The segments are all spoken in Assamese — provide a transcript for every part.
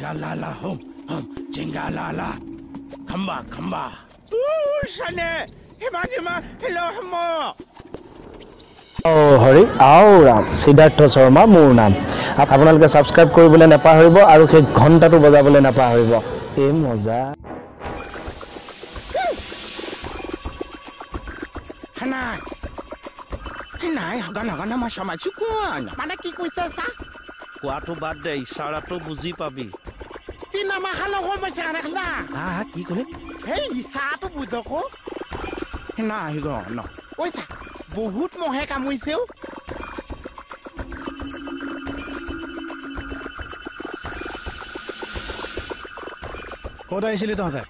Jingalala hum jingalala. Khamba. Shane hima hello hamo. Hari আও ৰাম সিদ্ধাৰ্থ শৰ্মা মোৰ নাম আপোনালোকে সাবস্ক্ৰাইব কৰিবলৈ নাপাহৰিব আৰু সেই ঘণ্টাটো বজাবলৈ নাপাহৰিব এই মজা নাই হগন মই সমাজু কোন মানে কি কৈছে সা কোৱাটো বাদ দে ইশাৰাটো বুজি পাবি তিনা মাহালো সমস্যা দেখলা কি কলে হেই ইছাটো বুজকো নাই ন ওইছা বহুত মহে কামুইছেও ক'ত আহিছিলি তহঁতে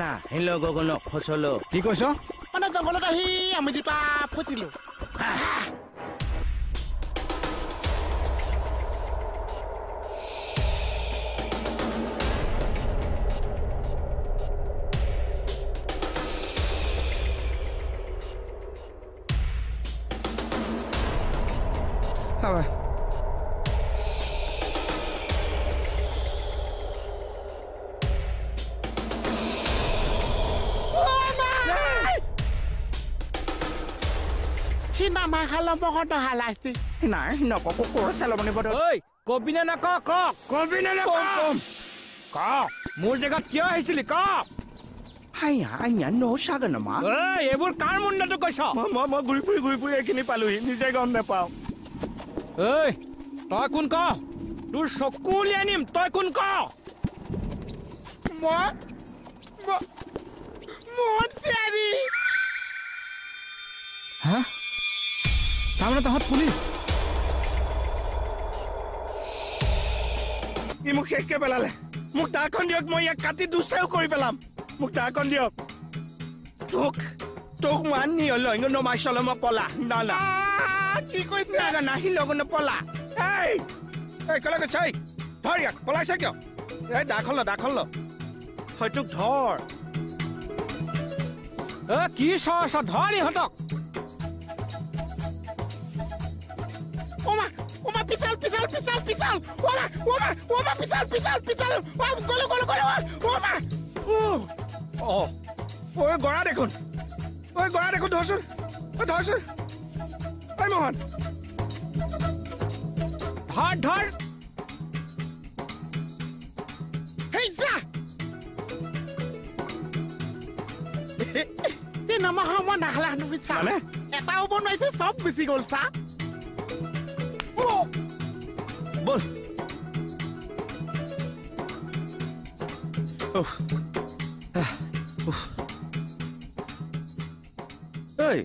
না হেল্ল' গগন ফচল কি কৈছ মানে জংঘলত আহি আমি দুটা ফুটিলো Hava. Tina mahalo mo ko nahalasi. নাই নককো চেলমনি বড় ঐ কবিনে না ক কবিনে না কম ক মোৰ জেগাত কিয় আহিছিলি ক আইয়া নো সাগন মা ঐ এইবোৰ কাৰ মুণ্ডটো কৈছ মই ঘুৰি ফুৰি এইখিনি পালোহি নিজে গম নাপাওঁ ঐ তই কোন ক তোৰ চকু উলিয়াই নিম তই কোন ক মনসাৰি হা তাৰমানে তহঁত পুলিচ ই মোক শেষকে পেলালে মোক তাখন দিয়ক মই ইয়াক কাটি দুচাও কৰি পেলাম মোক তাখন দিয়ক তোক মানি হলো ইংগ নমাই চলম পলা না কি কৈছে নাহি লগন পলা এই কলে কৈছে ধৰ ইয়াক পলাইছে কিয় এই দাখল হয়তো ধৰ কি চৰ ধৰ ইহঁতক Oma pisal Oma pisal golo Oma ঐ গৰা দেখোন ধৰচোন ঐ মোহন ধৰ Hey za Tina mahamo nahala nu bisa মানে Eta ubon naise sob bisi gol sa বল এই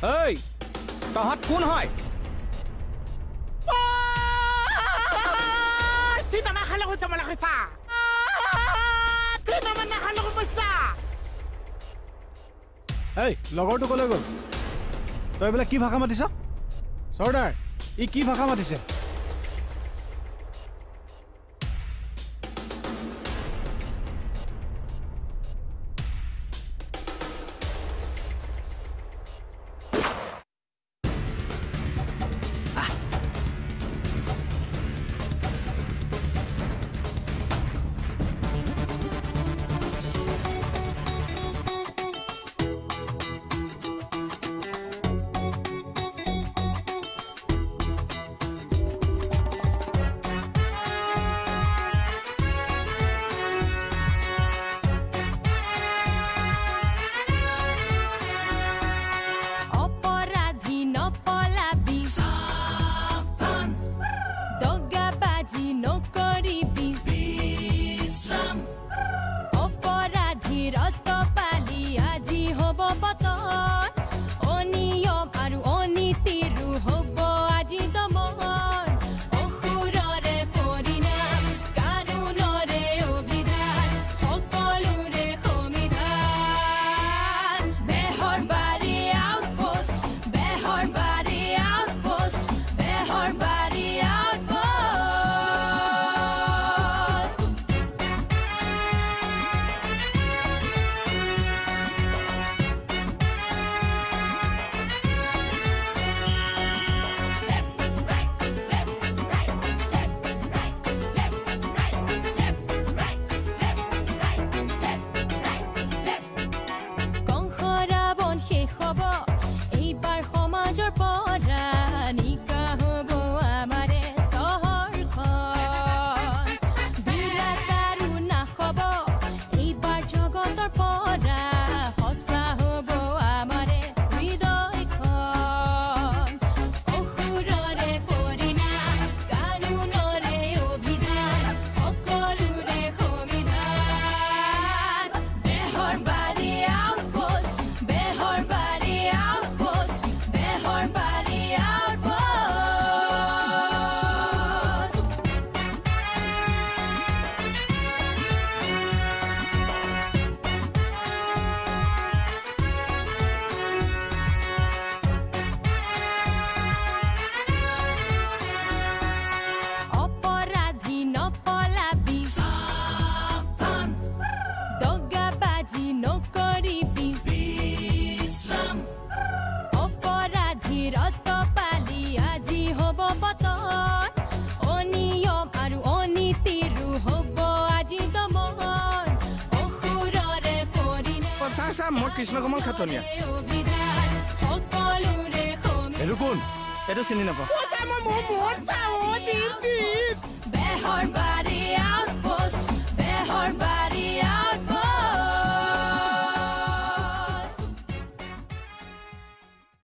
ঐ তহঁত কোন হয় Tina mahalo ko sa malaki sa Tina mahalo ko sa এই লগৰটো ক'লৈ গ'ল তই বোলে কি ভাষা মাতিছ চৰ্দাৰ ই কি ভাষা মাতিছে অবিৰত পালি আজি হ'ব পতন অনিয়ম আৰু অনীতিৰো হ'ব আজি দমন অসুৰৰে পৰিণাম চা চা মই কৃষ্ণ কমল খাটনীয়া অভিধান সকলোৰে এইটো কোন এইটো চিনি নাপাওঁ মই মোৰ বহুত চাওঁ দিন বেহৰ বা